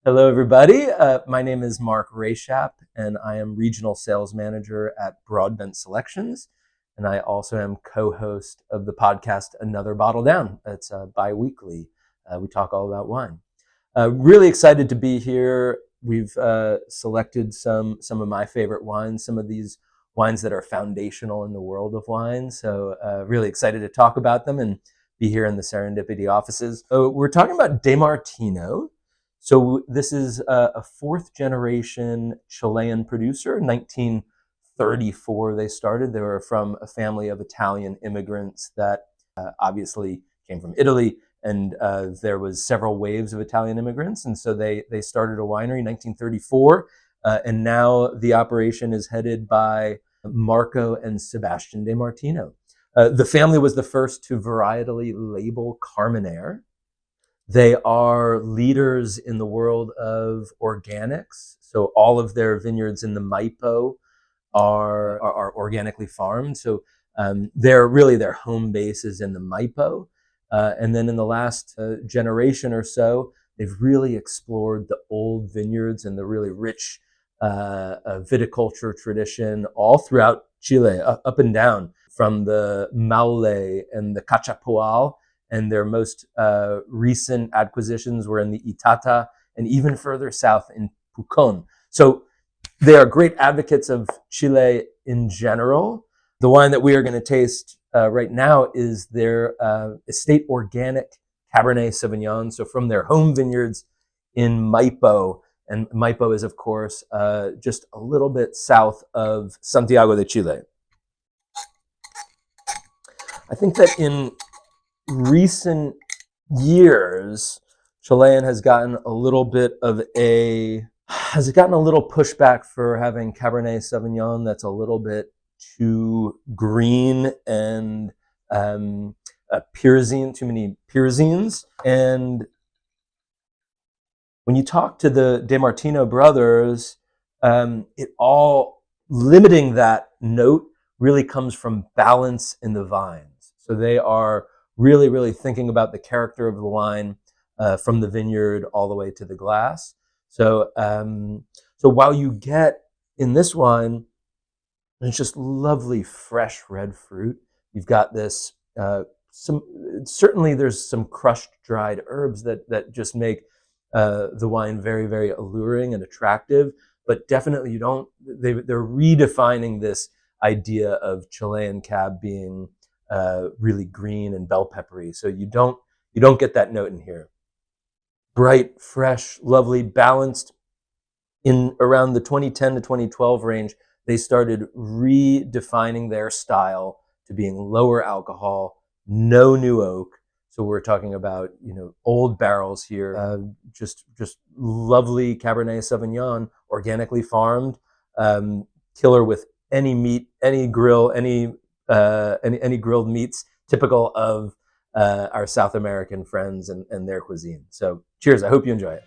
Hello, everybody. My name is Mark Rashap, and I am Regional Sales Manager at Broadbent Selections. And I also am co-host of the podcast Another Bottle Down. It's bi-weekly. We talk all about wine. Really excited to be here. We've selected some of my favorite wines, some of these wines that are foundational in the world of wine. So really excited to talk about them and be here in the Serendipity offices. So we're talking about DeMartino. So this is a fourth generation Chilean producer. 1934 they started. They were from a family of Italian immigrants that obviously came from Italy, and there was several waves of Italian immigrants, and so they started a winery in 1934, and now the operation is headed by Marco and Sebastian DeMartino. The family was the first to varietally label Carmenere. They are leaders in the world of organics. So all of their vineyards in the Maipo are organically farmed. So their home base is in the Maipo. And then in the last generation or so, they've really explored the old vineyards and the really rich viticulture tradition all throughout Chile, up and down, from the Maule and the Cachapoal. And their most recent acquisitions were in the Itata and even further south in Pucón. So they are great advocates of Chile in general. The wine that we are going to taste right now is their estate organic Cabernet Sauvignon. So from their home vineyards in Maipo. And Maipo is, of course, just a little bit south of Santiago de Chile. I think that in recent years, Chilean has gotten a little pushback for having Cabernet Sauvignon that's a little bit too green and pyrazine, too many pyrazines. And when you talk to the DeMartino brothers, it all limiting that note really comes from balance in the vines. So they are really thinking about the character of the wine from the vineyard all the way to the glass. So while you get in this wine, it's just lovely fresh red fruit. You've got this certainly there's some crushed dried herbs that just make the wine very alluring and attractive. But definitely they're redefining this idea of Chilean Cab being really green and bell peppery. So you don't get that note in here. Bright, fresh, lovely, balanced. In around the 2010 to 2012 range, they started redefining their style to being lower alcohol, no new oak. So we're talking about, old barrels here, just lovely Cabernet Sauvignon, organically farmed, killer with any meat, any grill, any grilled meats, typical of our South American friends and their cuisine. So cheers, I hope you enjoy it.